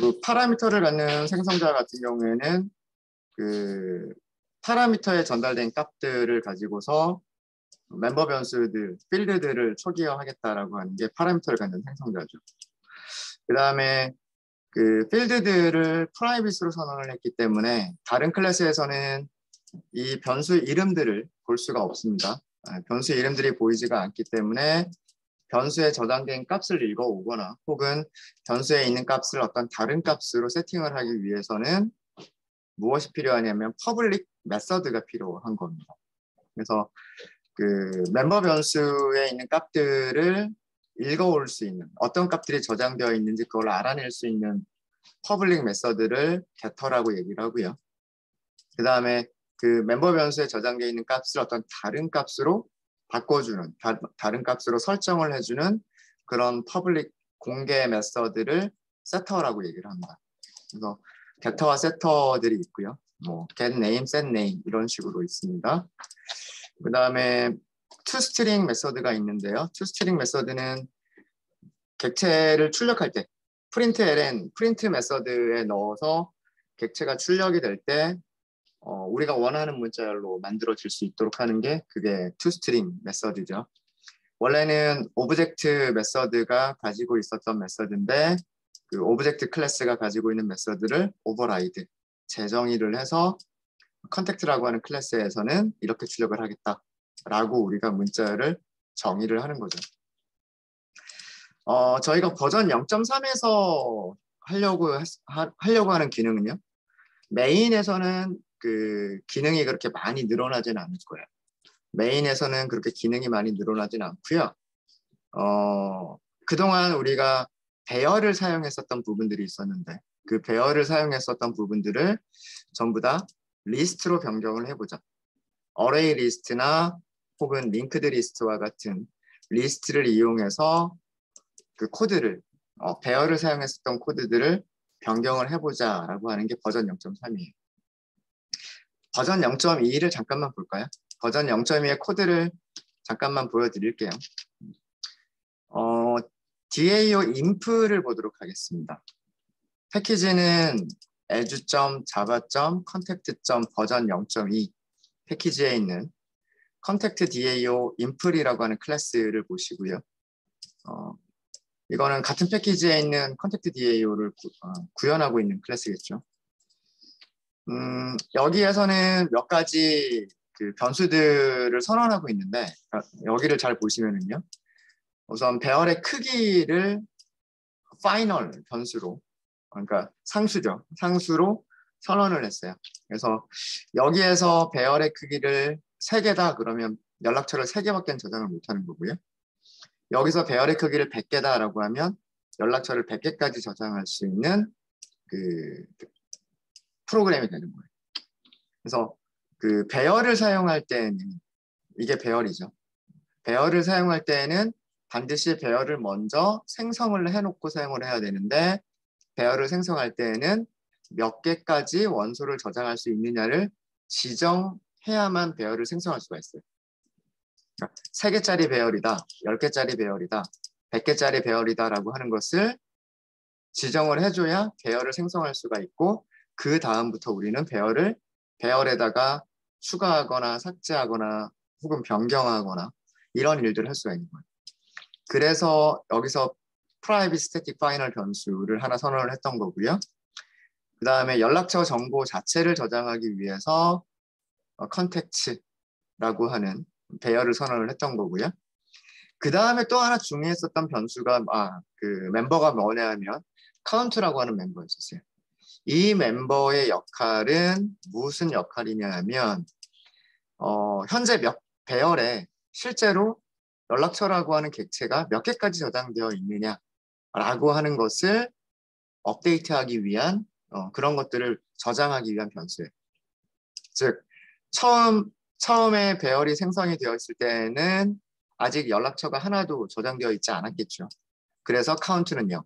그리고 파라미터를 갖는 생성자 같은 경우에는 그 파라미터에 전달된 값들을 가지고서 멤버 변수들, 필드들을 초기화하겠다라고 하는 게 파라미터를 갖는 생성자죠. 그 다음에 그 필드들을 프라이빗으로 선언을 했기 때문에 다른 클래스에서는 이 변수 이름들을 볼 수가 없습니다. 변수 이름들이 보이지가 않기 때문에 변수에 저장된 값을 읽어오거나 혹은 변수에 있는 값을 어떤 다른 값으로 세팅을 하기 위해서는 무엇이 필요하냐면 퍼블릭 메서드가 필요한 겁니다. 그래서 그 멤버 변수에 있는 값들을 읽어올 수 있는 어떤 값들이 저장되어 있는지 그걸 알아낼 수 있는 퍼블릭 메서드를 getter라고 얘기를 하고요. 그 다음에 그 멤버 변수에 저장되어 있는 값을 어떤 다른 값으로 바꿔주는 다른 값으로 설정을 해주는 그런 퍼블릭 공개 메서드를 setter라고 얘기를 합니다. 그래서 getter와 setter들이 있고요. 뭐 get name, set name 이런 식으로 있습니다. 그 다음에 toString 메서드가 있는데요. toString 메서드는 객체를 출력할 때 println, print 메서드에 넣어서 객체가 출력이 될 때 우리가 원하는 문자열로 만들어질 수 있도록 하는 게 그게 toString 메서드죠. 원래는 오브젝트 메서드가 가지고 있었던 메서드인데 그 오브젝트 클래스가 가지고 있는 메서드를 오버라이드, 재정의를 해서 컨택트라고 하는 클래스에서는 이렇게 출력을 하겠다라고 우리가 문자열을 정의를 하는 거죠. 저희가 버전 0.3에서 하려고 하는 기능은요. 메인에서는 그 기능이 그렇게 많이 늘어나지는 않을 거예요. 메인에서는 그렇게 기능이 많이 늘어나진 않고요. 그동안 우리가 배열을 사용했었던 부분들이 있었는데 그 배열을 사용했었던 부분들을 전부 다 리스트로 변경을 해보자. 어레이 리스트나 혹은 링크드 리스트와 같은 리스트를 이용해서 그 코드를 배열을 사용했었던 코드들을 변경을 해보자라고 하는 게 버전 0.3이에요. 버전 0.2를 잠깐만 볼까요? 버전 0.2의 코드를 잠깐만 보여드릴게요. DAO inf를 보도록 하겠습니다. 패키지는 edu.java.contact.버전 0.2 패키지에 있는 contact DAO inf이라고 하는 클래스를 보시고요. 이거는 같은 패키지에 있는 contact DAO를 구현하고 있는 클래스겠죠. 여기에서는 몇 가지 그 변수들을 선언하고 있는데 여기를 잘 보시면은요. 우선 배열의 크기를 파이널 변수로 그러니까 상수죠. 상수로 선언을 했어요. 그래서 여기에서 배열의 크기를 3개다 그러면 연락처를 3개밖에 저장을 못하는 거고요. 여기서 배열의 크기를 100개다라고 하면 연락처를 100개까지 저장할 수 있는 그 프로그램이 되는 거예요. 그래서 그 배열을 사용할 때는 이게 배열이죠. 배열을 사용할 때는 반드시 배열을 먼저 생성을 해놓고 사용을 해야 되는데 배열을 생성할 때는 몇 개까지 원소를 저장할 수 있느냐를 지정해야만 배열을 생성할 수가 있어요. 그러니까 3개짜리 배열이다, 10개짜리 배열이다, 100개짜리 배열이다 라고 하는 것을 지정을 해줘야 배열을 생성할 수가 있고 그 다음부터 우리는 배열에다가 추가하거나 삭제하거나 혹은 변경하거나 이런 일들을 할 수가 있는 거예요. 그래서 여기서 private static final 변수를 하나 선언을 했던 거고요. 그 다음에 연락처 정보 자체를 저장하기 위해서 contact라고 하는 배열을 선언을 했던 거고요. 그 다음에 또 하나 중요했었던 변수가 그 멤버가 뭐냐 하면 count라고 하는 멤버였었어요. 이 멤버의 역할은 무슨 역할이냐 하면 현재 배열에 실제로 연락처라고 하는 객체가 몇 개까지 저장되어 있느냐라고 하는 것을 업데이트하기 위한 그런 것들을 저장하기 위한 변수예요. 즉 처음에 배열이 생성이 되어 있을 때는 아직 연락처가 하나도 저장되어 있지 않았겠죠. 그래서 count는 0.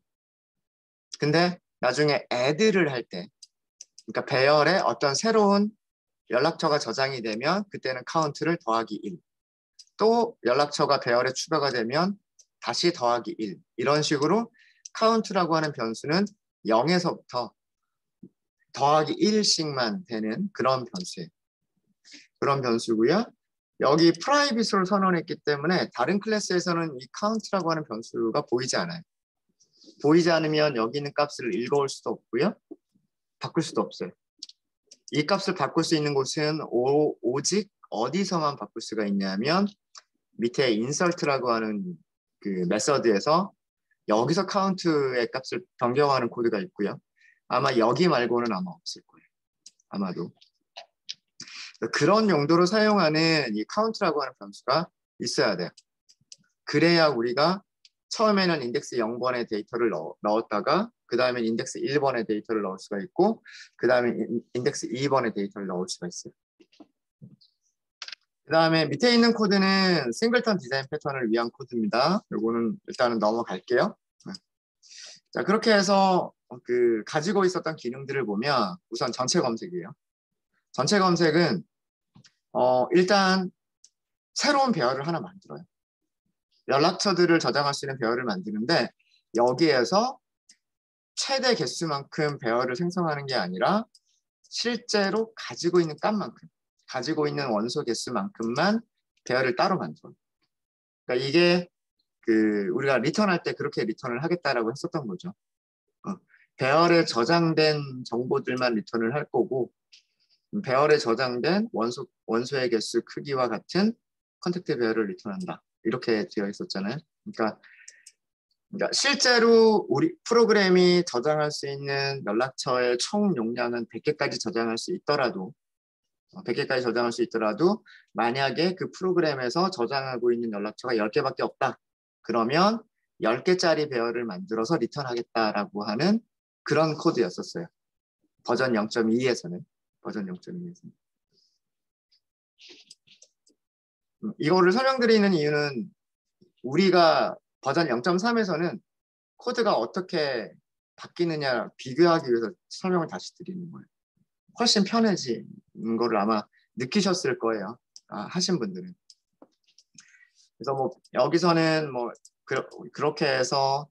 근데 나중에 add를 할 때, 그러니까 배열에 어떤 새로운 연락처가 저장이 되면 그때는 count를 더하기 1. 또 연락처가 배열에 추가가 되면 다시 더하기 1. 이런 식으로 count라고 하는 변수는 0에서부터 더하기 1씩만 되는 그런 변수예요. 그런 변수고요. 여기 프라이빗으로 선언했기 때문에 다른 클래스에서는 이 count라고 하는 변수가 보이지 않아요. 보이지 않으면 여기 있는 값을 읽어올 수도 없고요. 바꿀 수도 없어요. 이 값을 바꿀 수 있는 곳은 오직 어디서만 바꿀 수가 있냐면 밑에 insert라고 하는 그 메서드에서 여기서 count의 값을 변경하는 코드가 있고요. 아마 여기 말고는 아마 없을 거예요. 아마도. 그런 용도로 사용하는 이 count라고 하는 변수가 있어야 돼요. 그래야 우리가 처음에는 인덱스 0번의 데이터를 넣었다가 그 다음에 인덱스 1번의 데이터를 넣을 수가 있고 그 다음에 인덱스 2번의 데이터를 넣을 수가 있어요. 그 다음에 밑에 있는 코드는 싱글턴 디자인 패턴을 위한 코드입니다. 요거는 일단은 넘어갈게요. 자, 그렇게 해서 그 가지고 있었던 기능들을 보면 우선 전체 검색이에요. 전체 검색은 일단 새로운 배열을 하나 만들어요. 연락처들을 저장할 수 있는 배열을 만드는데 여기에서 최대 개수만큼 배열을 생성하는 게 아니라 실제로 가지고 있는 값만큼, 가지고 있는 원소 개수만큼만 배열을 따로 만들어요. 그러니까 이게 그 우리가 리턴할 때 그렇게 리턴을 하겠다라고 했었던 거죠. 배열에 저장된 정보들만 리턴을 할 거고 배열에 저장된 원소의 개수 크기와 같은 컨택트 배열을 리턴한다. 이렇게 되어 있었잖아요. 그러니까 실제로 우리 프로그램이 저장할 수 있는 연락처의 총 용량은 100개까지 저장할 수 있더라도 100개까지 저장할 수 있더라도 만약에 그 프로그램에서 저장하고 있는 연락처가 10개밖에 없다. 그러면 10개짜리 배열을 만들어서 리턴하겠다라고 하는 그런 코드였었어요. 버전 0.2에서는. 버전 0.2에서는. 이거를 설명드리는 이유는 우리가 버전 0.3에서는 코드가 어떻게 바뀌느냐 비교하기 위해서 설명을 다시 드리는 거예요. 훨씬 편해진 거를 아마 느끼셨을 거예요. 하신 분들은. 그래서 뭐 여기서는 뭐 그렇게 해서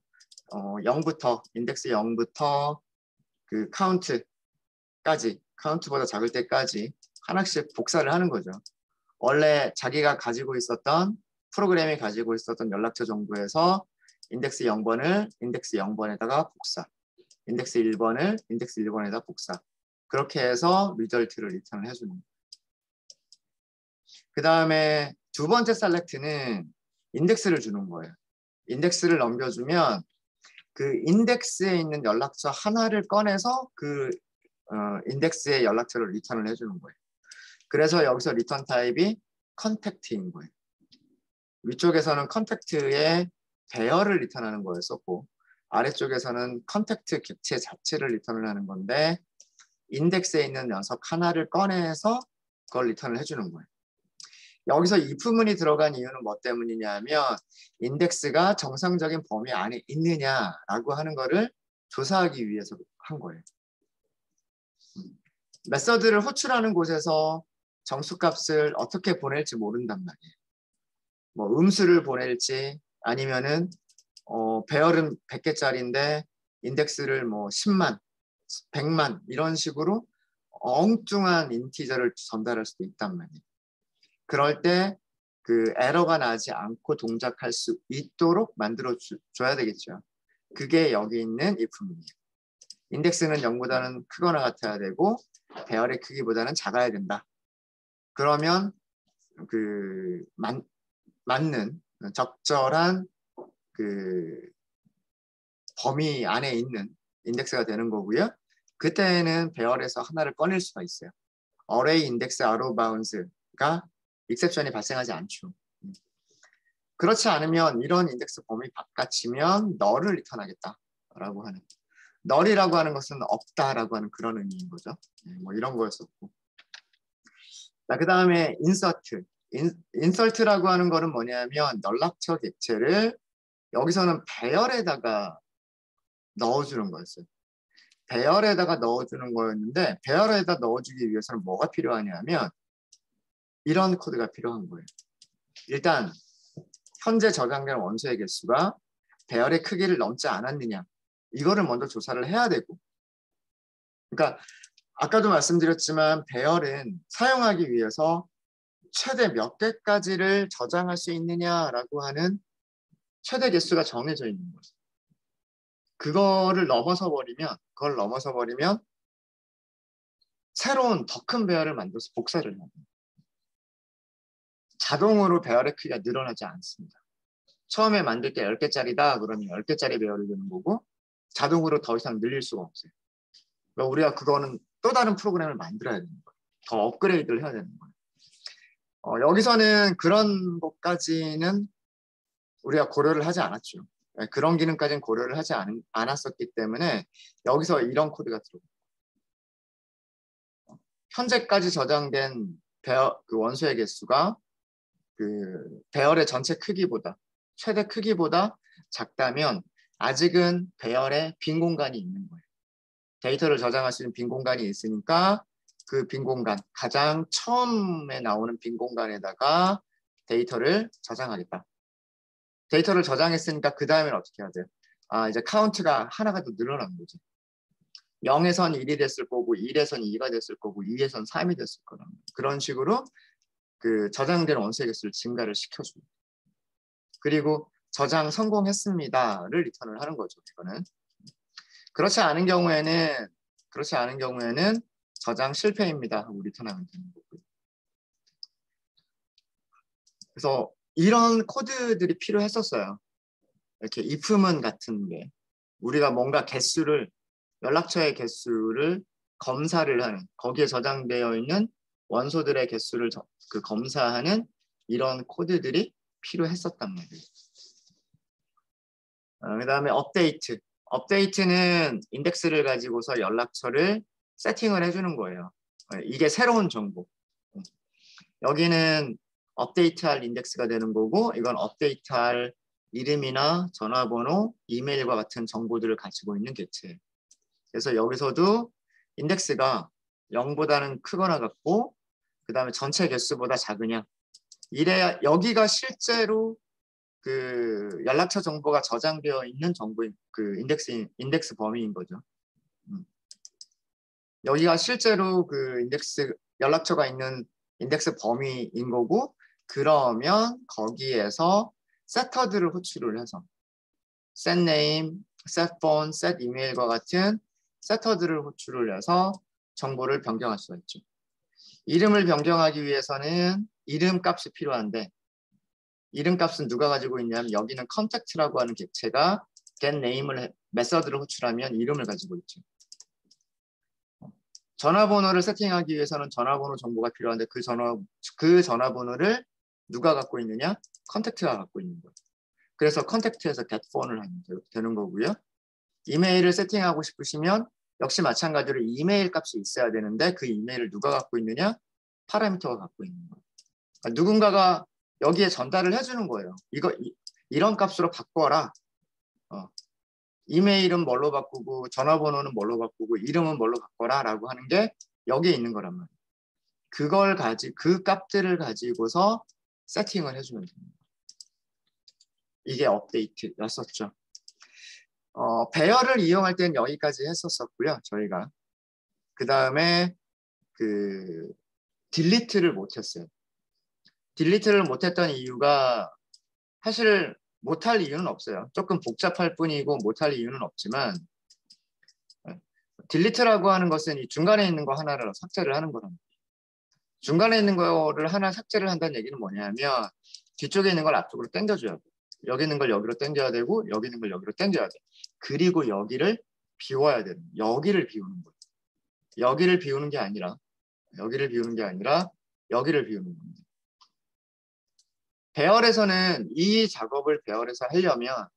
0부터 인덱스 0부터 그 카운트보다 작을 때까지 하나씩 복사를 하는 거죠. 원래 자기가 가지고 있었던 프로그램이 가지고 있었던 연락처 정보에서 인덱스 0번을 인덱스 0번에다가 복사, 인덱스 1번을 인덱스 1번에다 복사. 그렇게 해서 리절트를 리턴을 해주는 거예요. 그 다음에 두 번째 셀렉트는 인덱스를 주는 거예요. 인덱스를 넘겨주면 그 인덱스에 있는 연락처 하나를 꺼내서 그 인덱스의 연락처를 리턴을 해주는 거예요. 그래서 여기서 리턴 타입이 컨택트인 거예요. 위쪽에서는 컨택트의 배열을 리턴하는 거였었고 아래쪽에서는 컨택트 객체 자체를 리턴을 하는 건데 인덱스에 있는 녀석 하나를 꺼내서 그걸 리턴을 해주는 거예요. 여기서 if문이 들어간 이유는 뭐 때문이냐면 인덱스가 정상적인 범위 안에 있느냐라고 하는 거를 조사하기 위해서 한 거예요. 메서드를 호출하는 곳에서 정수값을 어떻게 보낼지 모른단 말이에요. 뭐 음수를 보낼지 아니면은 배열은 100개짜리인데 인덱스를 뭐 10만, 100만 이런 식으로 엉뚱한 인티저를 전달할 수도 있단 말이에요. 그럴 때 그 에러가 나지 않고 동작할 수 있도록 만들어 줘야 되겠죠. 그게 여기 있는 if문이에요. 인덱스는 0보다는 크거나 같아야 되고 배열의 크기보다는 작아야 된다. 그러면 그 맞는 적절한 그 범위 안에 있는 인덱스가 되는 거고요. 그때는 배열에서 하나를 꺼낼 수가 있어요. 어레이 인덱스 아로 바운스가 익셉션이 발생하지 않죠. 그렇지 않으면 이런 인덱스 범위 바깥이면 널을 리턴하겠다라고 하는 널이라고 하는 것은 없다라고 하는 그런 의미인 거죠. 뭐 이런 거였었고. 자, 그 다음에 인서트. 인설트라고 하는 거는 뭐냐면 연락처 객체를 여기서는 배열에다가 넣어주는 거였어요. 배열에다가 넣어주는 거였는데 배열에다 넣어주기 위해서는 뭐가 필요하냐면 이런 코드가 필요한 거예요. 일단 현재 저장된 원소의 개수가 배열의 크기를 넘지 않았느냐 이거를 먼저 조사를 해야 되고, 그러니까 아까도 말씀드렸지만 배열은 사용하기 위해서 최대 몇 개까지를 저장할 수 있느냐라고 하는 최대 개수가 정해져 있는 거죠. 그걸 넘어서 버리면 새로운 더 큰 배열을 만들어서 복사를 해야 돼요. 자동으로 배열의 크기가 늘어나지 않습니다. 처음에 만들 때 10개짜리다 그러면 10개짜리 배열을 넣는 거고 자동으로 더 이상 늘릴 수가 없어요. 그러니까 우리가 그거는 또 다른 프로그램을 만들어야 되는 거예요. 더 업그레이드를 해야 되는 거예요. 여기서는 그런 것까지는 우리가 고려를 하지 않았죠. 그런 기능까지는 고려를 하지 않았었기 때문에 여기서 이런 코드가 들어가요. 현재까지 저장된 그 원소의 개수가 그 배열의 전체 크기보다 최대 크기보다 작다면 아직은 배열에 빈 공간이 있는 거예요. 데이터를 저장할 수 있는 빈 공간이 있으니까 그 빈 공간, 가장 처음에 나오는 빈 공간에다가 데이터를 저장하겠다. 데이터를 저장했으니까 그 다음에는 어떻게 해야 돼요? 이제 카운트가 하나가 더 늘어나는 거죠. 0에선 1이 됐을 거고 1에선 2가 됐을 거고 2에선 3이 됐을 거라. 그런 식으로 그 저장된 원소의 개수를 증가를 시켜줘요. 그리고 저장 성공했습니다를 리턴을 하는 거죠. 이거는. 그렇지 않은 경우에는 저장 실패입니다 하고 리턴하면 되는 거고요. 그래서 이런 코드들이 필요했었어요. 이렇게 if문 같은 게 우리가 뭔가 연락처의 개수를 검사를 하는, 거기에 저장되어 있는 원소들의 개수를 검사하는 이런 코드들이 필요했었단 말이에요. 그 다음에 업데이트는 인덱스를 가지고서 연락처를 세팅을 해주는 거예요. 이게 새로운 정보. 여기는 업데이트할 인덱스가 되는 거고 이건 업데이트할 이름이나 전화번호, 이메일과 같은 정보들을 가지고 있는 객체예요. 그래서 여기서도 인덱스가 0보다는 크거나 같고 그 다음에 전체 개수보다 작으냐, 이래야 여기가 실제로 그 연락처 정보가 저장되어 있는 정보인 그 인덱스 범위인 거죠. 여기가 실제로 그 연락처가 있는 인덱스 범위인 거고, 그러면 거기에서 세터들을 호출을 해서 setName, setPhone, setEmail과 같은 세터들을 호출을 해서 정보를 변경할 수가 있죠. 이름을 변경하기 위해서는 이름 값이 필요한데 이름 값은 누가 가지고 있냐면 여기는 contact라고 하는 객체가 getName을 메서드를 호출하면 이름을 가지고 있죠. 전화번호를 세팅하기 위해서는 전화번호 정보가 필요한데 그 전화번호를 누가 갖고 있느냐? contact가 갖고 있는 거예요. 그래서 contact에서 getPhone을 하면 되는 거고요. 이메일을 세팅하고 싶으시면 역시 마찬가지로 이메일 값이 있어야 되는데 그 이메일을 누가 갖고 있느냐? 파라미터가 갖고 있는 거예요. 그러니까 누군가가 여기에 전달을 해주는 거예요. 이런 값으로 바꿔라. 이메일은 뭘로 바꾸고 전화번호는 뭘로 바꾸고 이름은 뭘로 바꿔라 라고 하는 게 여기에 있는 거란 말이에요. 그 값들을 가지고서 세팅을 해주면 됩니다. 이게 업데이트였었죠. 배열을 이용할 때는 여기까지 했었고요. 저희가 그 다음에 딜리트를 못했어요. 딜리트를 못했던 이유가 사실 못할 이유는 없어요. 조금 복잡할 뿐이고 못할 이유는 없지만 딜리트라고 하는 것은 이 중간에 있는 거 하나를 삭제를 하는 거랍니다. 중간에 있는 거를 하나 삭제를 한다는 얘기는 뭐냐면 뒤쪽에 있는 걸 앞쪽으로 당겨줘야 돼. 여기 있는 걸 여기로 당겨야 되고 여기 있는 걸 여기로 당겨야 돼. 그리고 여기를 비워야 되는, 여기를 비우는 거예요. 여기를 비우는 게 아니라 여기를 비우는 겁니다. 배열에서는 이 작업을 배열해서 하려면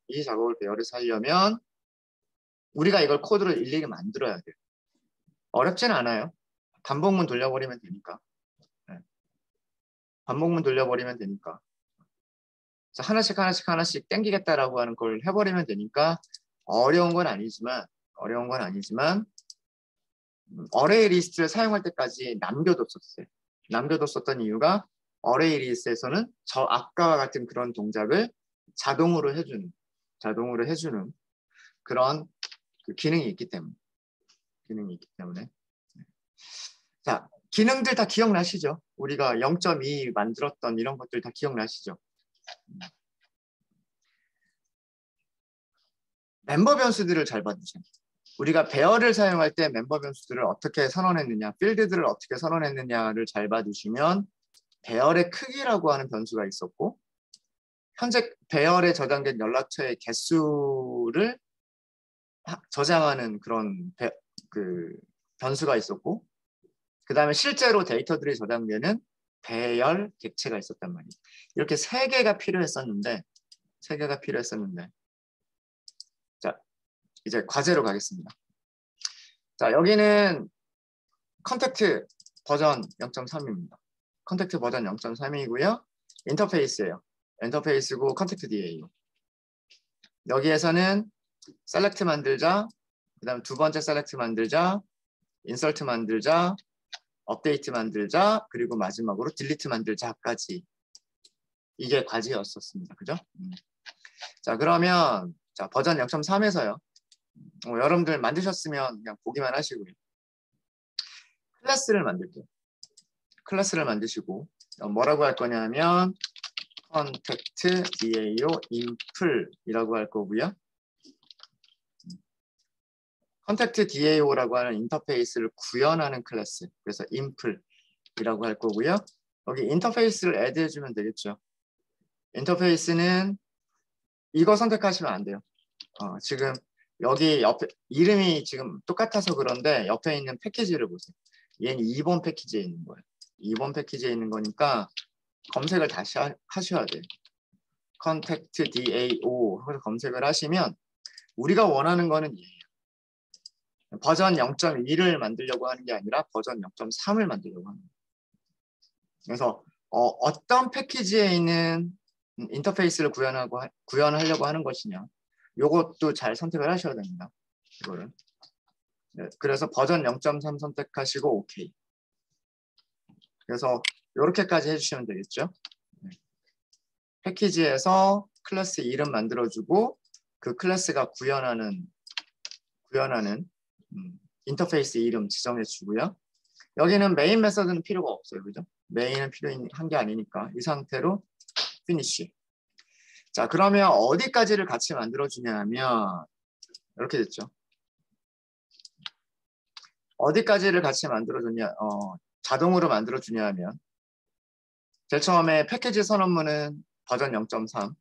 우리가 이걸 코드로 일일이 만들어야 돼요. 어렵진 않아요. 반복문 돌려버리면 되니까. 반복문 돌려버리면 되니까. 하나씩 땡기겠다라고 하는 걸 해버리면 되니까 어려운 건 아니지만 어레이 리스트를 사용할 때까지 남겨뒀었어요. 남겨뒀었던 이유가 어레이 리스트에서는 아까와 같은 그런 동작을 자동으로 해주는 그런 그 기능이 있기 때문에. 기능이 있기 때문에. 자, 기능들 다 기억나시죠? 우리가 0.2 만들었던 이런 것들 다 기억나시죠? 멤버 변수들을 잘 봐주세요. 우리가 배열을 사용할 때 멤버 변수들을 어떻게 선언했느냐, 필드들을 어떻게 선언했느냐를 잘 봐주시면 배열의 크기라고 하는 변수가 있었고 현재 배열에 저장된 연락처의 개수를 저장하는 그런 변수가 있었고 그 다음에 실제로 데이터들이 저장되는 배열 객체가 있었단 말이에요. 이렇게 세 개가 필요했었는데 자, 이제 과제로 가겠습니다. 자, 여기는 컨택트 버전 0.3입니다. 컨택트 버전 0.3이고요. 인터페이스예요. 인터페이스고 컨택트 DAO. 여기에서는 셀렉트 만들자, 그 다음 두 번째 셀렉트 만들자, 인설트 만들자, 업데이트 만들자, 그리고 마지막으로 딜리트 만들자까지 이게 과제였었습니다. 그죠? 자, 그러면 자, 버전 0.3에서요. 여러분들 만드셨으면 그냥 보기만 하시고요. 클래스를 만들게요. 클래스를 만드시고 뭐라고 할 거냐면 contact DAO imple이라고 할 거고요. contact DAO라고 하는 인터페이스를 구현하는 클래스. 그래서 imple이라고 할 거고요. 여기 인터페이스를 add 해주면 되겠죠. 인터페이스는 이거 선택하시면 안 돼요. 지금 여기 옆에 이름이 지금 똑같아서 그런데 옆에 있는 패키지를 보세요. 얘는 2번 패키지에 있는 거예요. 2번 패키지에 있는 거니까 검색을 다시 하셔야 돼요. contact DAO 하고 검색을 하시면 우리가 원하는 거는 얘예요. 버전 0.2를 만들려고 하는 게 아니라 버전 0.3을 만들려고 하는 거예요. 그래서 어떤 패키지에 있는 인터페이스를 구현하려고 하는 것이냐 이것도 잘 선택을 하셔야 됩니다. 이거를. 네, 그래서 버전 0.3 선택하시고 OK. 그래서 이렇게까지 해주시면 되겠죠. 네. 패키지에서 클래스 이름 만들어주고 그 클래스가 구현하는 인터페이스 이름 지정해 주고요. 여기는 메인 메서드는 필요가 없어요. 그죠? 메인은 필요한 게 아니니까 이 상태로 피니쉬. 자, 그러면 어디까지를 같이 만들어주냐면 이렇게 됐죠. 어디까지를 같이 만들어주냐, 자동으로 만들어주냐면 제일 처음에 패키지 선언문은 버전 0.3.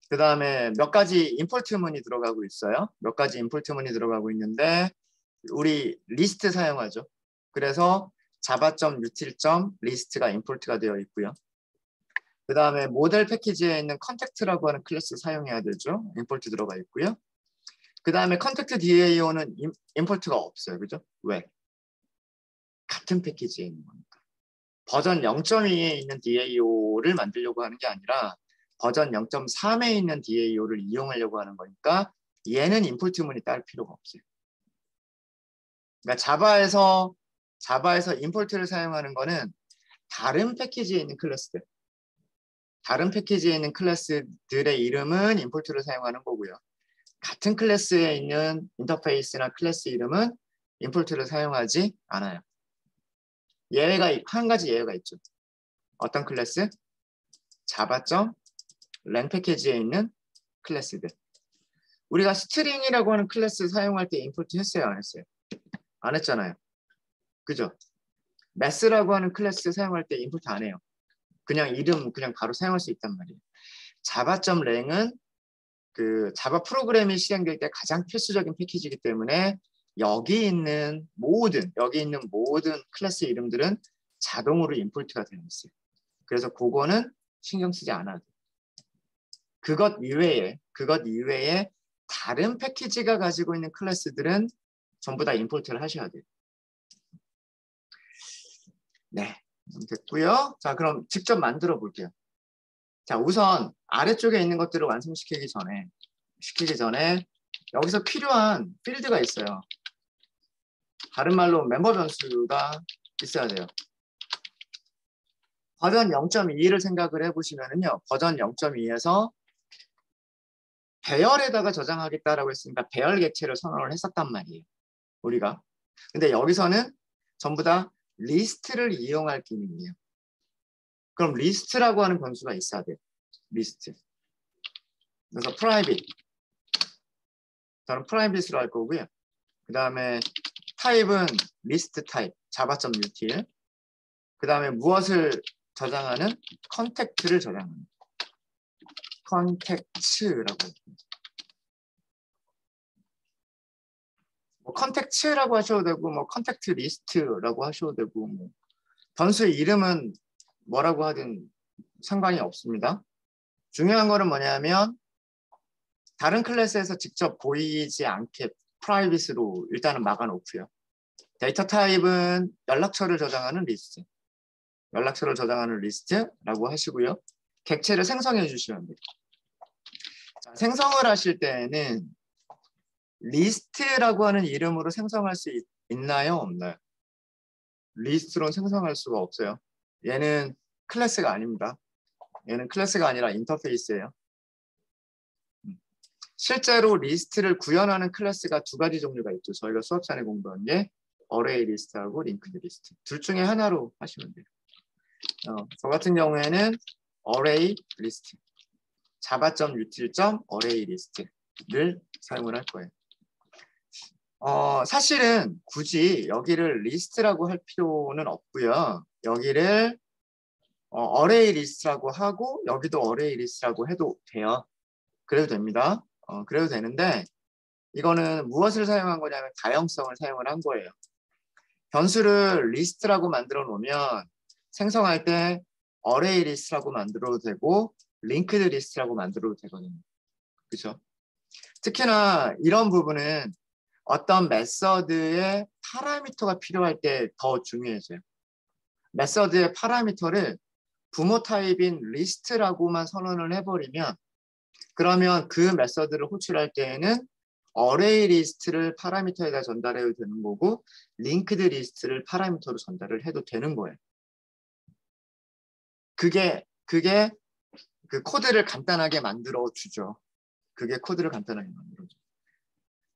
그 다음에 몇 가지 임포트문이 들어가고 있어요. 몇 가지 임포트문이 들어가고 있는데 우리 리스트 사용하죠. 그래서 java.util.list가 임포트가 되어 있고요. 그 다음에 모델 패키지에 있는 컨택트라고 하는 클래스 사용해야 되죠. 임포트 들어가 있고요. 그 다음에 컨택트 DAO는 임포트가 없어요. 그죠? 왜? 같은 패키지에 있는 거니까. 버전 0.2에 있는 DAO를 만들려고 하는 게 아니라 버전 0.3에 있는 DAO를 이용하려고 하는 거니까 얘는 임포트문이 따를 필요가 없어요. 그러니까 자바에서 임포트를 사용하는 거는 다른 패키지에 있는 클래스들. 다른 패키지에 있는 클래스들의 이름은 임포트를 사용하는 거고요. 같은 클래스에 있는 인터페이스나 클래스 이름은 임포트를 사용하지 않아요. 한 가지 예외가 있죠. 어떤 클래스? java.lang 패키지에 있는 클래스들. 우리가 스트링이라고 하는 클래스 사용할 때 임포트 했어요? 안 했어요? 안 했잖아요. 그죠? mass라고 하는 클래스 사용할 때 임포트 안 해요. 그냥 이름 그냥 바로 사용할 수 있단 말이에요. java.lang은 그 자바 프로그램이 실행될 때 가장 필수적인 패키지이기 때문에 여기 있는 모든 클래스 이름들은 자동으로 임포트가 되어 있어요. 그래서 그거는 신경 쓰지 않아도 돼요. 그것 이외에 다른 패키지가 가지고 있는 클래스들은 전부 다 임포트를 하셔야 돼요. 네, 됐고요. 자, 그럼 직접 만들어 볼게요. 자, 우선 아래쪽에 있는 것들을 완성시키기 전에 여기서 필요한 필드가 있어요. 다른 말로 멤버 변수가 있어야 돼요. 버전 0.2를 생각을 해보시면요. 버전 0.2에서 배열에다가 저장하겠다라고 했으니까 배열 객체를 선언을 했었단 말이에요. 우리가. 근데 여기서는 전부 다 리스트를 이용할 기능이에요. 그럼 리스트라고 하는 변수가 있어야 돼요. 리스트. 그래서 private. 저는 private로 할 거고요. 그 다음에 타입은 list type, java.util. 그 다음에 무엇을 저장하는? contact를 저장하는. contacts라고 할게요. 뭐 contacts라고 하셔도 되고, 뭐 contact list라고 하셔도 되고, 뭐 변수의 이름은 뭐라고 하든 상관이 없습니다. 중요한 거는 뭐냐면 다른 클래스에서 직접 보이지 않게 프라이빗으로 일단은 막아놓고요. 데이터 타입은 연락처를 저장하는 리스트. 연락처를 저장하는 리스트라고 하시고요. 객체를 생성해 주시면 돼요. 자, 생성을 하실 때에는 리스트라고 하는 이름으로 생성할 수 있나요? 없나요? 리스트로 생성할 수가 없어요. 얘는 클래스가 아닙니다. 얘는 클래스가 아니라 인터페이스예요. 실제로 리스트를 구현하는 클래스가 두 가지 종류가 있죠. 저희가 수업 시간에 공부한 게 어레이 리스트하고 링크드 리스트. 둘 중에 하나로 하시면 돼요. 저 같은 경우에는 어레이 리스트, java.util.array 리스트를 사용을 할 거예요. 사실은 굳이 여기를 리스트라고 할 필요는 없고요. 여기를 어레이 리스트라고 하고 여기도 어레이 리스트라고 해도 돼요. 그래도 됩니다. 그래도 되는데 이거는 무엇을 사용한 거냐면 다형성을 사용을 한 거예요. 변수를 리스트라고 만들어 놓으면 생성할 때 어레이 리스트라고 만들어도 되고 링크드 리스트라고 만들어도 되거든요. 그렇죠? 특히나 이런 부분은 어떤 메서드의 파라미터가 필요할 때 더 중요해져요. 메서드의 파라미터를 부모 타입인 리스트라고만 선언을 해버리면 그러면 그 메서드를 호출할 때에는 어레이 리스트를 파라미터에다 전달해도 되는 거고 링크드 리스트를 파라미터로 전달을 해도 되는 거예요. 그게 그 코드를 간단하게 만들어 주죠. 그게 코드를 간단하게 만들어 줘.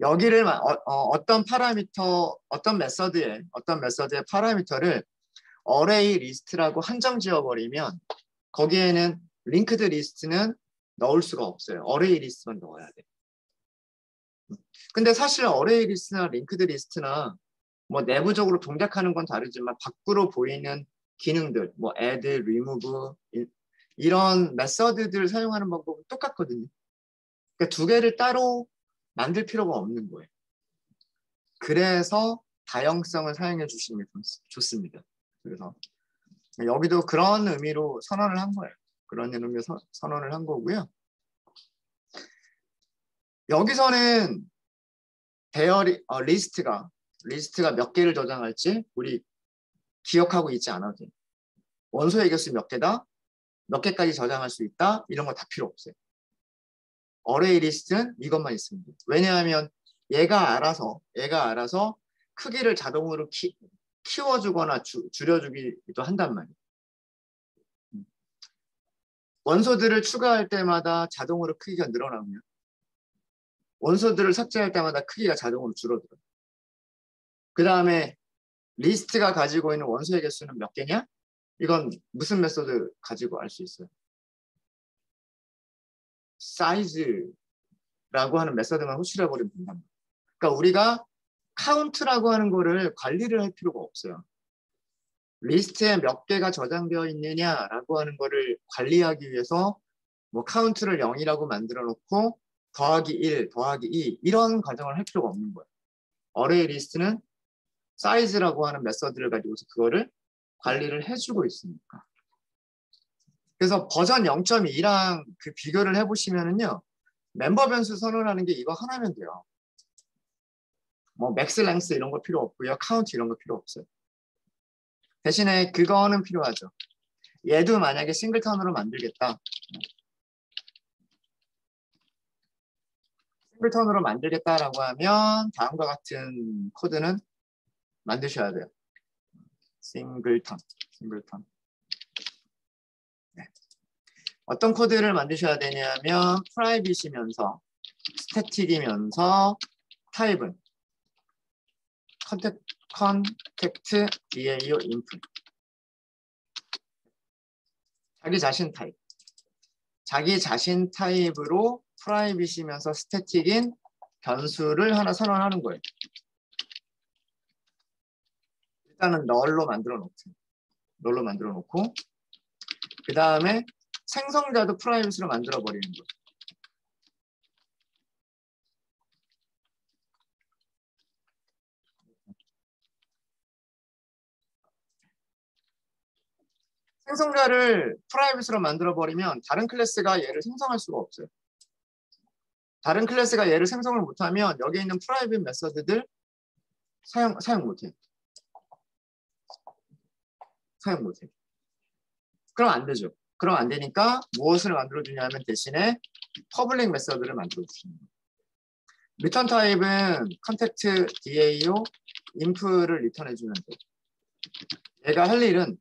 여기를 어떤 파라미터, 어떤 메서드의 파라미터를 어레이 리스트라고 한정 지어버리면 거기에는 링크드 리스트는 넣을 수가 없어요. 어레이 리스트만 넣어야 돼. 근데 사실 어레이 리스트나 링크드 리스트나 뭐 내부적으로 동작하는 건 다르지만 밖으로 보이는 기능들, 뭐 add, remove 이런 메서드들 사용하는 방법은 똑같거든요. 그러니까 두 개를 따로 만들 필요가 없는 거예요. 그래서 다형성을 사용해 주시는 게 좋습니다. 그래서 여기도 그런 의미로 선언을 한 거예요. 그런 의미로 선언을 한 거고요. 여기서는 배열이 리스트가 몇 개를 저장할지 우리 기억하고 있지 않아도 돼요. 원소의 개수 몇 개다, 몇 개까지 저장할 수 있다 이런 거 다 필요 없어요. 어레이 리스트는 이것만 있으면 돼요. 왜냐하면 얘가 알아서 크기를 자동으로 키워주거나 줄여주기도 한단 말이에요. 원소들을 추가할 때마다 자동으로 크기가 늘어나고요. 원소들을 삭제할 때마다 크기가 자동으로 줄어들어요. 그 다음에 리스트가 가지고 있는 원소의 개수는 몇 개냐? 이건 무슨 메소드 가지고 알 수 있어요? 사이즈라고 하는 메소드만 호출해버리면 된답니다. 그러니까 우리가 카운트라고 하는 거를 관리를 할 필요가 없어요. 리스트에 몇 개가 저장되어 있느냐라고 하는 거를 관리하기 위해서 뭐 카운트를 0이라고 만들어 놓고 더하기 1, 더하기 2 이런 과정을 할 필요가 없는 거예요. 어레이 리스트는 사이즈라고 하는 메서드를 가지고서 그거를 관리를 해주고 있으니까. 그래서 버전 0.2랑 그 비교를 해보시면은요. 멤버 변수 선언하는 게 이거 하나면 돼요. 뭐 맥스 랭스 이런 거 필요 없고요. 카운트 이런 거 필요 없어요. 대신에 그거는 필요하죠. 얘도 만약에 싱글턴으로 만들겠다. 싱글턴으로 만들겠다라고 하면 다음과 같은 코드는 만드셔야 돼요. 싱글턴. 네. 어떤 코드를 만드셔야 되냐면 프라이빗이면서 스태틱이면서 타입은 컨택트 DAO 인풋. 자기 자신 타입. 자기 자신 타입으로 프라이빗이면서 스태틱인 변수를 하나 선언하는 거예요. 일단은 널로 만들어 놓고 그 다음에 생성자도 프라이빗으로 만들어 버리는 거예요. 생성자를 프라이빗으로 만들어 버리면 다른 클래스가 얘를 생성할 수가 없어요. 다른 클래스가 얘를 생성을 못하면 여기 있는 프라이빗 메서드들 사용 못해. 사용 못해. 그럼 안 되죠. 그럼 안 되니까 무엇을 만들어주냐면 대신에 퍼블릭 메서드를 만들어주시는 거예요. 리턴 타입은 컨택트 DAO 인프를 리턴해주면 돼요. 얘가 할 일은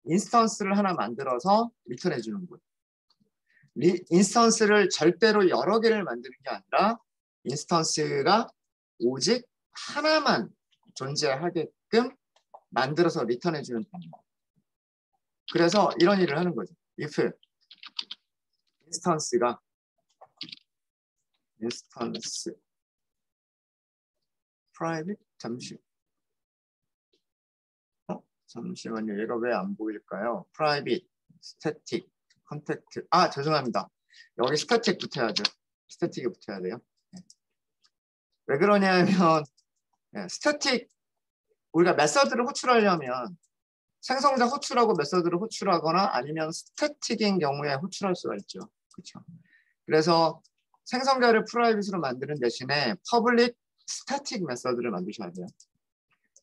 인스턴스를 하나 만들어서 리턴해주는 거예요. 인스턴스를 절대로 여러 개를 만드는 게 아니라 인스턴스가 오직 하나만 존재하게끔 만들어서 리턴해주는 방법. 그래서 이런 일을 하는 거죠. if 인스턴스 private 잠시만요. 얘가 왜 안 보일까요? private static contact 죄송합니다. 여기 static 붙여야죠. static이 붙여야 돼요. 왜 그러냐면 static 우리가 메서드를 호출하려면 생성자 호출하고 메서드를 호출하거나 아니면 스태틱인 경우에 호출할 수가 있죠. 그렇죠. 그래서 생성자를 프라이빗으로 만드는 대신에 퍼블릭 스태틱 메서드를 만드셔야 돼요.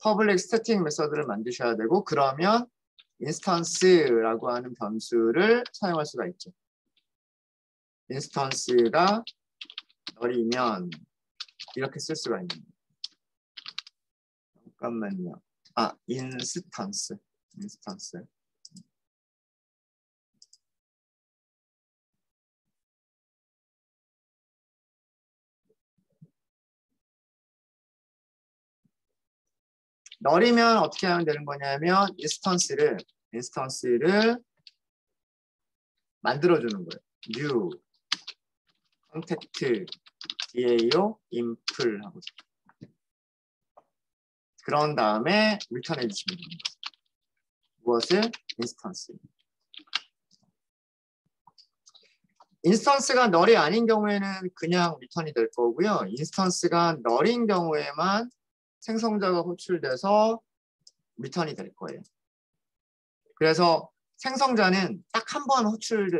퍼블릭 스태틱 메서드를 만드셔야 되고 그러면 인스턴스라고 하는 변수를 사용할 수가 있죠. 인스턴스가 널이면 이렇게 쓸 수가 있는 거예요. 잠깐만요. 인스턴스. 널이면 어떻게 하면 되는 거냐면 인스턴스를 만들어주는 거예요. new contact DAO impl 하고 그런 다음에 리턴해 주시면 됩니다. 무엇을? 인스턴스. 인스턴스가 널이 아닌 경우에는 그냥 리턴이 될 거고요. 인스턴스가 널인 경우에만 생성자가 호출돼서 리턴이 될 거예요. 그래서 생성자는 딱 한 번만 호출이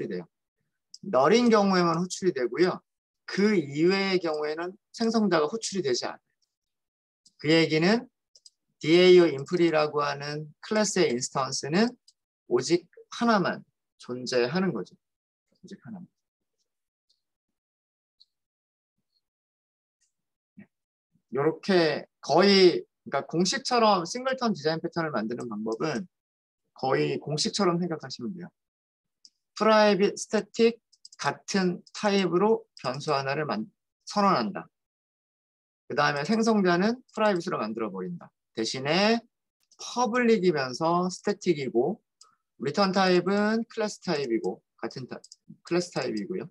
돼요. 널인 경우에만 호출이 되고요. 그 이외의 경우에는 생성자가 호출이 되지 않아요. 그 얘기는 DAO 인플이라고 하는 클래스의 인스턴스는 오직 하나만 존재하는 거죠. 오직 하나만. 이렇게 거의 그러니까 공식처럼 싱글턴 디자인 패턴을 만드는 방법은 거의 공식처럼 생각하시면 돼요. 프라이빗, 스태틱 같은 타입으로 변수 하나를 선언한다. 그 다음에 생성자는 프라이빗으로 만들어버린다. 대신에 퍼블릭이면서 스태틱이고 리턴 타입은 클래스 타입이고 같은 클래스 타입이고요.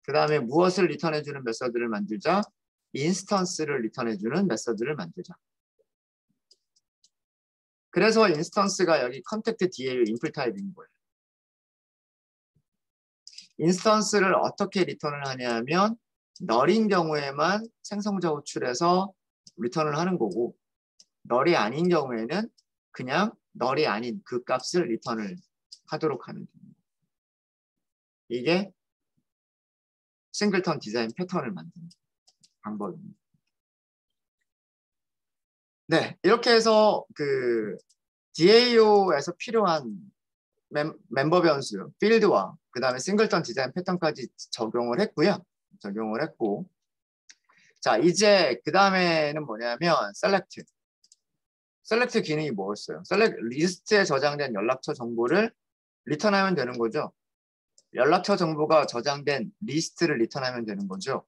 그 다음에 무엇을 리턴해주는 메서드를 만들자? 인스턴스를 리턴해주는 메서드를 만들자. 그래서 인스턴스가 여기 컨택트 DAO 인플 타입인 거예요. 인스턴스를 어떻게 리턴을 하냐면 널인 경우에만 생성자 호출해서 리턴을 하는 거고 널이 아닌 경우에는 그냥 널이 아닌 그 값을 리턴을 하도록 하면 됩니다. 이게 싱글턴 디자인 패턴을 만드는 방법입니다. 네, 이렇게 해서 그 DAO에서 필요한 멤버 변수, 필드와 그 다음에 싱글턴 디자인 패턴까지 적용을 했고요. 자, 이제 그 다음에는 뭐냐면 셀렉트 기능이 뭐였어요? 리스트에 저장된 연락처 정보를 리턴하면 되는 거죠. 연락처 정보가 저장된 리스트를 리턴하면 되는 거죠.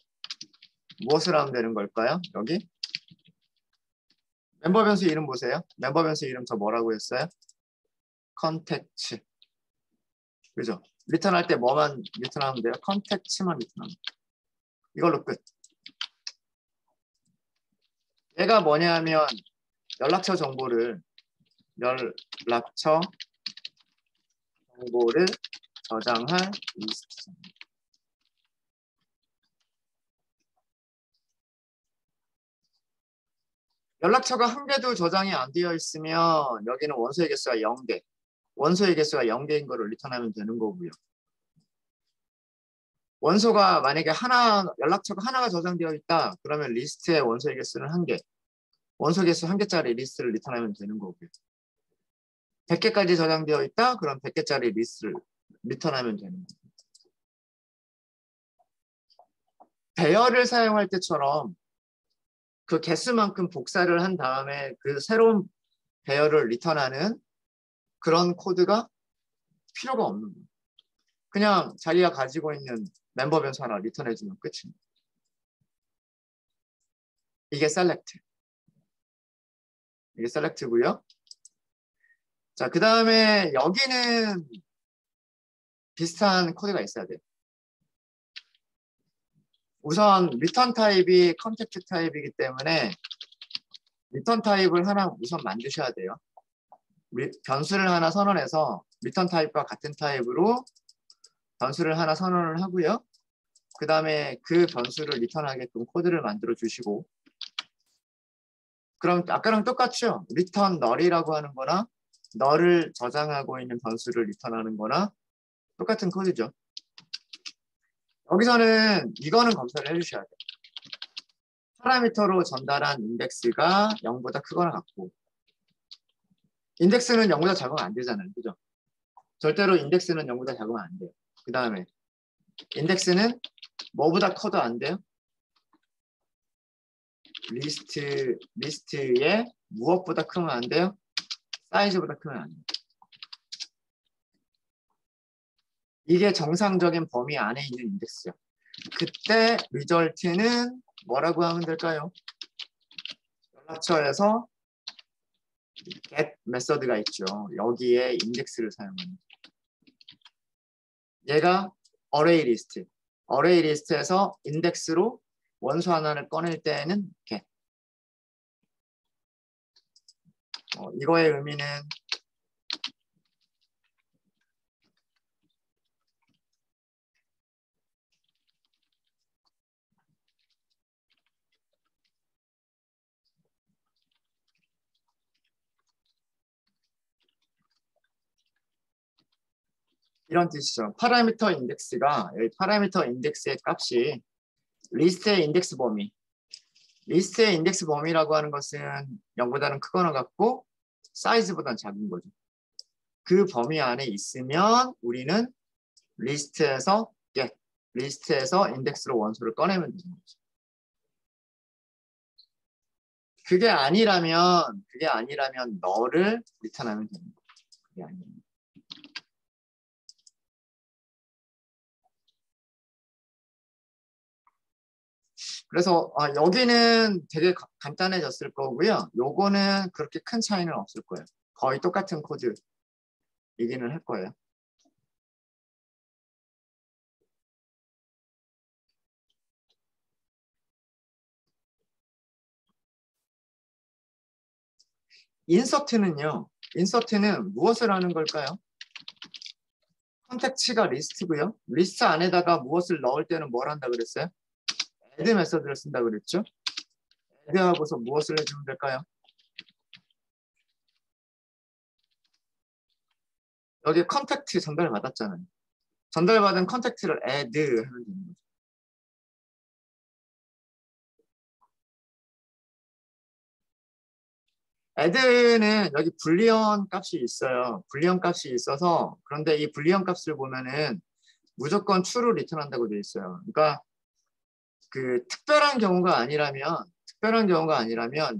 무엇을 하면 되는 걸까요? 여기 멤버 변수 이름 보세요. 멤버 변수 이름 저 뭐라고 했어요? 컨택츠. 그죠? 리턴할 때 뭐만 리턴하면 돼요? 컨택츠만 리턴하면 돼요. 이걸로 끝. 얘가 뭐냐면 연락처 정보를 저장할 리스트. 연락처가 한 개도 저장이 안 되어 있으면 여기는 원소의 개수가 0개. 원소의 개수가 0개인 거를 리턴하면 되는 거고요. 원소가 만약에 연락처가 하나가 저장되어 있다. 그러면 리스트의 원소의 개수는 1개. 원소 개수 1개짜리 리스트를 리턴하면 되는 거고요. 100개까지 저장되어 있다. 그럼 100개짜리 리스트를 리턴하면 되는 거고요. 배열을 사용할 때처럼 그 개수만큼 복사를 한 다음에 그 새로운 배열을 리턴하는 그런 코드가 필요가 없는 거예요. 그냥 자기가 가지고 있는 멤버 변수 하나 리턴해주면 끝입니다. 이게 셀렉트. 이게 셀렉트고요. 자, 그 다음에 여기는 비슷한 코드가 있어야 돼요. 우선 리턴 타입이 컨택트 타입이기 때문에 리턴 타입을 하나 우선 만드셔야 돼요. 변수를 하나 선언해서 리턴 타입과 같은 타입으로 변수를 하나 선언을 하고요. 그 다음에 그 변수를 리턴하게끔 코드를 만들어 주시고, 그럼 아까랑 똑같죠? 리턴 널이라고 하는 거나 널을 저장하고 있는 변수를 리턴하는 거나 똑같은 코드죠. 여기서는 이거는 검사를 해주셔야 돼요. 파라미터로 전달한 인덱스가 0보다 크거나 같고, 인덱스는 0보다 작으면 안 되잖아요. 그죠? 절대로 인덱스는 0보다 작으면 안 돼요. 그 다음에 인덱스는 뭐보다 커도 안 돼요? 리스트에 무엇보다 크면 안 돼요? 사이즈보다 크면 안 돼요. 이게 정상적인 범위 안에 있는 인덱스죠. 그때 리절트는 뭐라고 하면 될까요? 연락처에서 get 메서드가 있죠. 여기에 인덱스를 사용합니다. 얘가 array 리스트. array 리스트에서 인덱스로 원소 하나를 꺼낼 때에는 get. 이거의 의미는 이런 뜻이죠. 파라미터 인덱스가 파라미터 인덱스의 값이 리스트의 인덱스 범위. 리스트의 인덱스 범위라고 하는 것은 0보다는 크거나 같고 사이즈보다는 작은 거죠. 그 범위 안에 있으면 우리는 리스트에서 get, 리스트에서 인덱스로 원소를 꺼내면 되는 거죠. 그게 아니라면 너를 리턴하면 되는 거죠. 그게 아니면. 그래서 여기는 되게 간단해졌을 거고요. 요거는 그렇게 큰 차이는 없을 거예요. 거의 똑같은 코드이기는 할 거예요. 인서트는 무엇을 하는 걸까요? 컨택츠가 리스트고요. 리스트 안에다가 무엇을 넣을 때는 뭘 한다 그랬어요? add 메서드를 쓴다 그랬죠? add하고서 무엇을 해주면 될까요? 여기 컨택트 전달받았잖아요. 전달받은 컨택트를 add 하면 되는 거죠. add는 여기 불리언 값이 있어요. 불리언 값이 있어서, 그런데 이 불리언 값을 보면은 무조건 true를 리턴한다고 되어 있어요. 그러니까 그 특별한 경우가 아니라면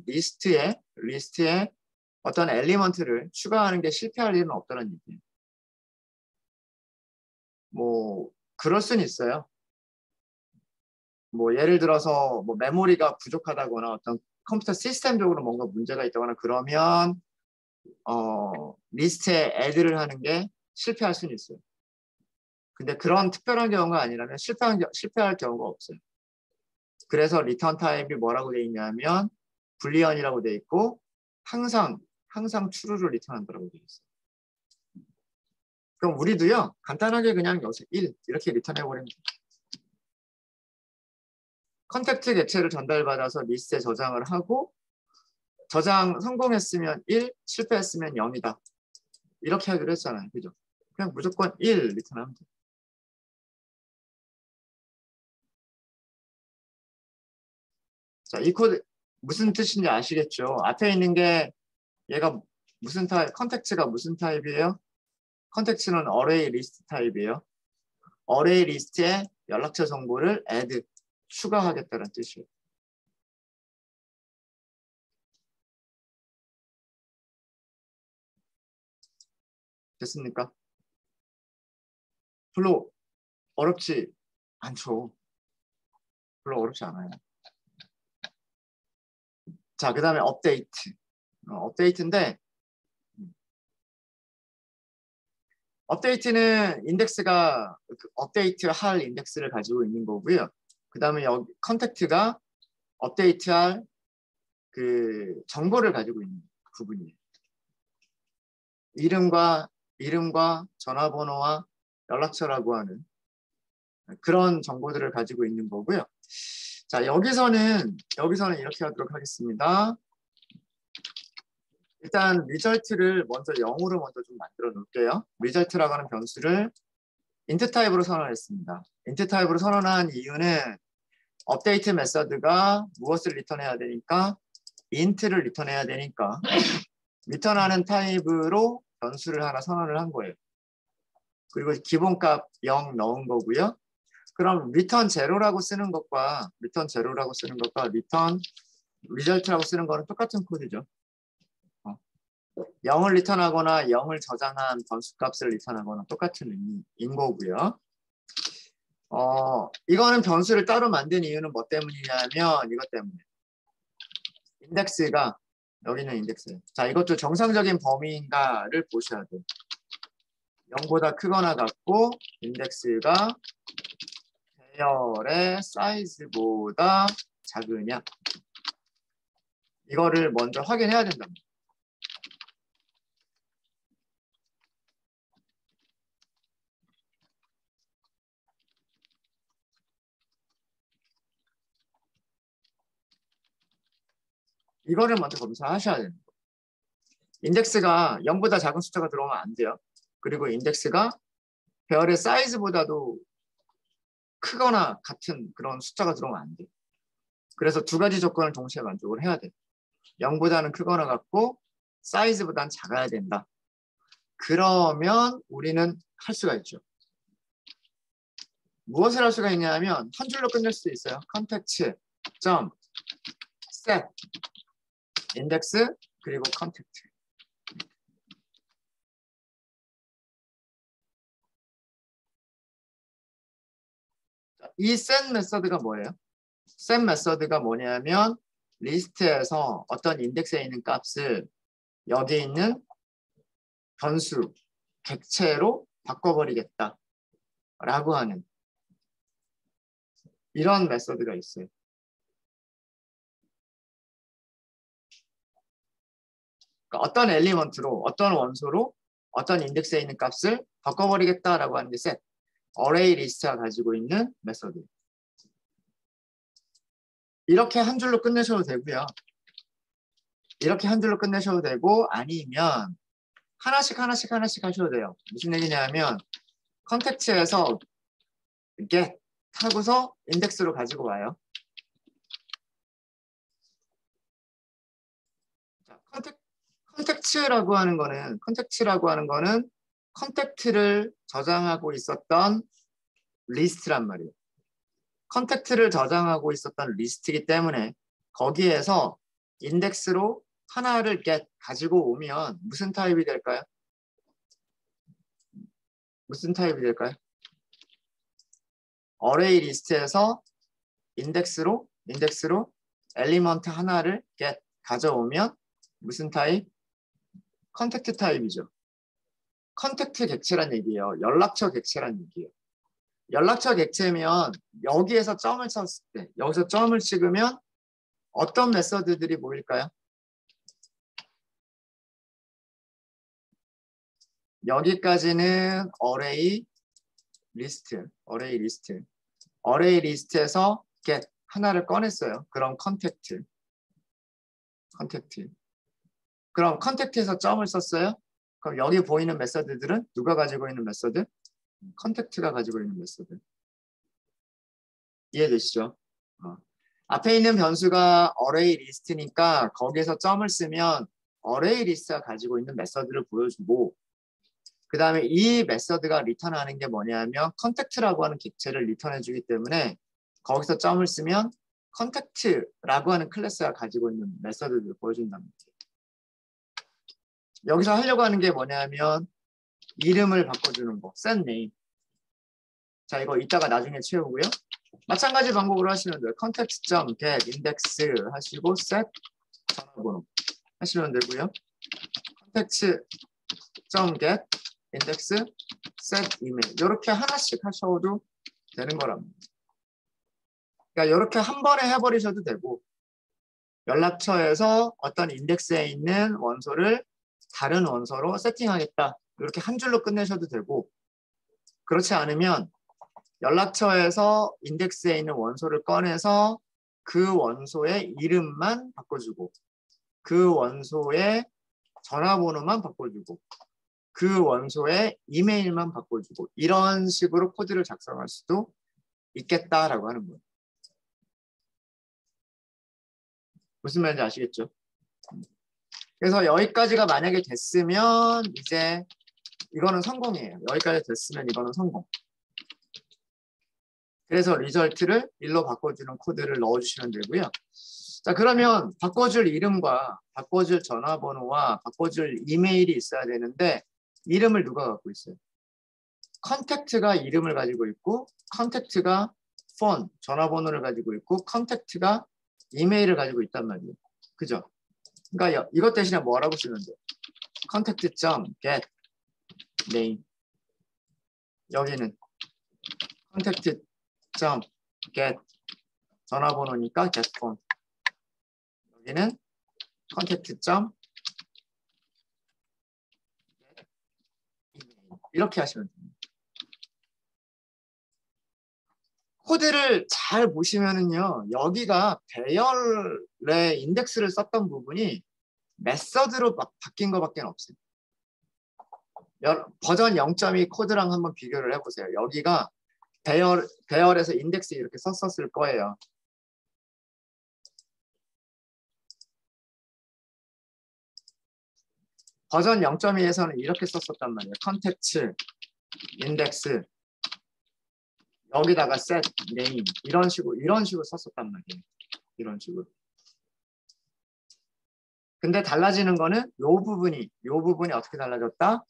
리스트에 어떤 엘리먼트를 추가하는 게 실패할 일은 없다는 얘기예요. 뭐 그럴 수는 있어요. 뭐 예를 들어서 뭐 메모리가 부족하다거나 어떤 컴퓨터 시스템적으로 뭔가 문제가 있다거나 그러면 리스트에 add를 하는 게 실패할 수는 있어요. 근데 그런 특별한 경우가 아니라면 실패할 경우가 없어요. 그래서 리턴 타입이 뭐라고 돼 있냐면 불리언이라고 돼 있고 항상 true를 리턴한다고 돼 있어요. 그럼 우리도요 간단하게 그냥 여기서 1 이렇게 리턴해버리면 돼요. 컨택트 객체를 전달받아서 리스트에 저장을 하고 저장 성공했으면 1, 실패했으면 0이다. 이렇게 하기로 했잖아요. 그죠? 그냥 무조건 1 리턴하면 돼요. 자, 이 코드 무슨 뜻인지 아시겠죠? 앞에 있는 게 얘가 무슨 타입, 컨택트가 무슨 타입이에요? 컨택트는 어레이 리스트 타입이에요. 어레이 리스트에 연락처 정보를 add, 추가하겠다는 뜻이에요. 됐습니까? 별로 어렵지 않죠. 별로 어렵지 않아요. 자, 그 다음에 업데이트. 업데이트인데 업데이트는 인덱스가 업데이트 할 인덱스를 가지고 있는 거고요. 그 다음에 여기 컨택트가 업데이트할 그 정보를 가지고 있는 부분이에요. 이름과 전화번호와 연락처라고 하는 그런 정보들을 가지고 있는 거고요. 자, 여기서는 이렇게 하도록 하겠습니다. 일단 리절트를 먼저 0으로 먼저 좀 만들어 놓을게요. 리절트라고 하는 변수를 인트 타입으로 선언했습니다. 인트 타입으로 선언한 이유는 업데이트 메서드가 무엇을 리턴해야 되니까 int를 리턴해야 되니까 리턴하는 타입으로 변수를 하나 선언을 한 거예요. 그리고 기본값 0 넣은 거고요. 그럼 return 제로라고 쓰는 것과 return 리절트라고 쓰는 거는 똑같은 코드죠. 0을 리턴하거나 0을 저장한 변수값을 리턴하거나 똑같은 의미인 거고요. 이거는 변수를 따로 만든 이유는 뭐 때문이냐면 이것 때문에 인덱스가 여기는 인덱스. 자, 이것도 정상적인 범위인가를 보셔야 돼요. 0보다 크거나 같고 인덱스가 배열의 사이즈보다 작으냐 이거를 먼저 확인해야 된답니다. 이거를 먼저 검사하셔야 됩니다. 인덱스가 0보다 작은 숫자가 들어오면 안 돼요. 그리고 인덱스가 배열의 사이즈보다도 크거나 같은 그런 숫자가 들어오면 안 돼요. 그래서 두 가지 조건을 동시에 만족을 해야 돼요. 0보다는 크거나 같고 사이즈보다는 작아야 된다. 그러면 우리는 할 수가 있죠. 무엇을 할 수가 있냐면 한 줄로 끝낼 수도 있어요. 컨택트 점 set 인덱스 그리고 컨택트. 이 set 메서드가 뭐예요? set 메서드가 뭐냐면 리스트에서 어떤 인덱스에 있는 값을 여기 있는 변수 객체로 바꿔버리겠다 라고 하는 이런 메서드가 있어요. 그러니까 어떤 엘리먼트로 어떤 원소로 어떤 인덱스에 있는 값을 바꿔버리겠다라고 하는 게 set 어레이 리스트가 가지고 있는 메서드. 이렇게 한 줄로 끝내셔도 되고요. 이렇게 한 줄로 끝내셔도 되고 아니면 하나씩 하셔도 돼요. 무슨 얘기냐면 컨택트에서 get 하고서 인덱스로 가지고 와요. 자, 컨택트라고 하는 거는 컨택트를 저장하고 있었던 리스트란 말이에요. 컨택트를 저장하고 있었던 리스트이기 때문에 거기에서 인덱스로 하나를 get 가지고 오면 무슨 타입이 될까요? 무슨 타입이 될까요? 어레이 리스트에서 인덱스로 엘리먼트 하나를 get 가져오면 무슨 타입? 컨택트 타입이죠. 컨택트 객체란 얘기예요. 연락처 객체란 얘기예요. 연락처 객체면 여기에서 점을 쳤을 때, 여기서 점을 찍으면 어떤 메서드들이 보일까요? 여기까지는 어레이 리스트에서 get 하나를 꺼냈어요. 그럼 컨택트. 그럼 컨택트에서 점을 썼어요. 그럼 여기 보이는 메서드들은 누가 가지고 있는 메서드? 컨택트가 가지고 있는 메서드. 이해되시죠? 앞에 있는 변수가 어레이 리스트니까 거기에서 점을 쓰면 어레이 리스트가 가지고 있는 메서드를 보여주고, 그 다음에 이 메서드가 리턴하는 게 뭐냐면 컨택트라고 하는 객체를 리턴해주기 때문에 거기서 점을 쓰면 컨택트라고 하는 클래스가 가지고 있는 메서드를 보여준다는 거예요. 여기서 하려고 하는 게 뭐냐면 이름을 바꿔주는 거, set name. 자, 이거 이따가 나중에 채우고요. 마찬가지 방법으로 하시면 돼요. context.get index 하시고 set 전화번호 하시면 되고요. context.get index set email 이렇게 하나씩 하셔도 되는 거랍니다. 그러니까 이렇게 한 번에 해버리셔도 되고, 연락처에서 어떤 인덱스에 있는 원소를 다른 원소로 세팅하겠다 이렇게 한 줄로 끝내셔도 되고, 그렇지 않으면 연락처에서 인덱스에 있는 원소를 꺼내서 그 원소의 이름만 바꿔주고, 그 원소의 전화번호만 바꿔주고, 그 원소의 이메일만 바꿔주고, 이런 식으로 코드를 작성할 수도 있겠다라고 하는 거예요. 무슨 말인지 아시겠죠? 그래서 여기까지가 만약에 됐으면 이제 이거는 성공이에요. 여기까지 됐으면 이거는 성공. 그래서 리절트를 1로 바꿔주는 코드를 넣어주시면 되고요. 자, 그러면 바꿔줄 이름과 바꿔줄 전화번호와 바꿔줄 이메일이 있어야 되는데 이름을 누가 갖고 있어요? 컨택트가 이름을 가지고 있고, 컨택트가 폰, 전화번호를 가지고 있고, 컨택트가 이메일을 가지고 있단 말이에요. 그죠? 그러니까 이것 대신에 뭐라고 쓰면 돼요? contact.get name. 여기는 contact.get 전화번호니까 get phone. 여기는 contact.get email. 이렇게 하시면 됩니다. 코드를 잘 보시면은요, 여기가 배열의 인덱스를 썼던 부분이 메서드로 바뀐 것밖에 없어요. 버전 0.2 코드랑 한번 비교를 해보세요. 여기가 배열에서 인덱스 이렇게 썼었을 거예요. 버전 0.2에서는 이렇게 썼었단 말이에요. 컨택트, 인덱스, 여기다가 set name 이런 식으로 썼었단 말이에요. 이런 식으로. 근데 달라지는 거는 요 부분이 어떻게 달라졌다?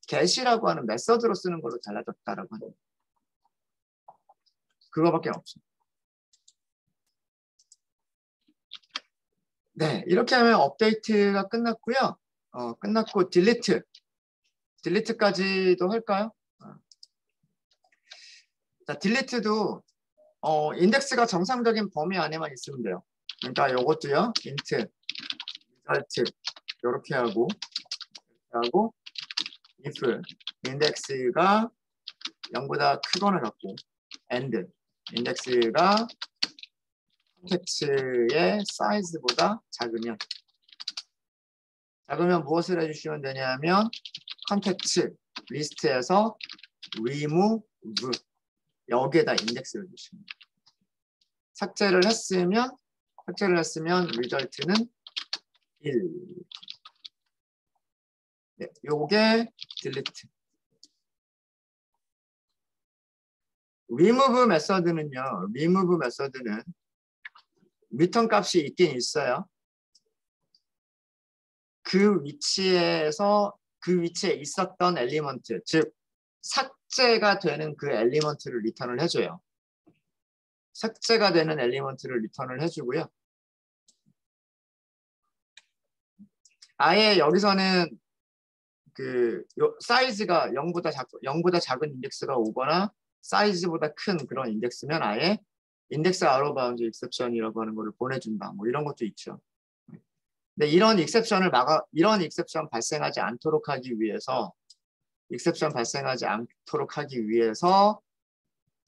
get이라고 하는 메서드로 쓰는 걸로 달라졌다라고 하는 거예요. 그거밖에 없어요. 네, 이렇게 하면 업데이트가 끝났고요. 끝났고 딜리트까지도 할까요? 자, 딜리트도 인덱스가 정상적인 범위 안에만 있으면 돼요. 그러니까 요것도요. int result 이렇게 하고 if 인덱스가 0보다 크거나 같고 and 인덱스가 컨텍스트의 사이즈보다 작으면 무엇을 해주시면 되냐면 컨텍스트 리스트에서 remove 여기에다 인덱스를 주시면 돼요. 삭제를 했으면 리절트는 1. 네, 요게 딜리트. remove 메서드는요. 리턴 값이 있긴 있어요. 그 위치에 있었던 엘리먼트, 즉 삭제가 되는 그 엘리먼트를 리턴을 해줘요. 삭제가 되는 엘리먼트를 리턴을 해주고요. 아예 여기서는 그 사이즈가 0보다 작은 인덱스가 오거나 사이즈보다 큰 그런 인덱스면 아예 인덱스 아웃 바운드 익셉션이라고 하는 거를 보내준다. 뭐 이런 것도 있죠. 근데 이런 익셉션 발생하지 않도록 하기 위해서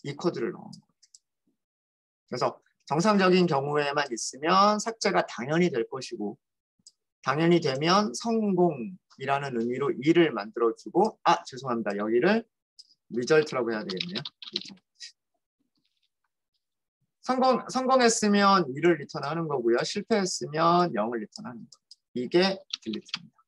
이 코드를 넣은 거예요. 그래서 정상적인 경우에만 있으면 삭제가 당연히 될 것이고, 당연히 되면 성공이라는 의미로 2를 만들어주고, 죄송합니다. 여기를 리절트라고 해야 되겠네요. 성공했으면 2를 리턴하는 거고요. 실패했으면 0을 리턴하는 거예요. 이게 딜리트입니다.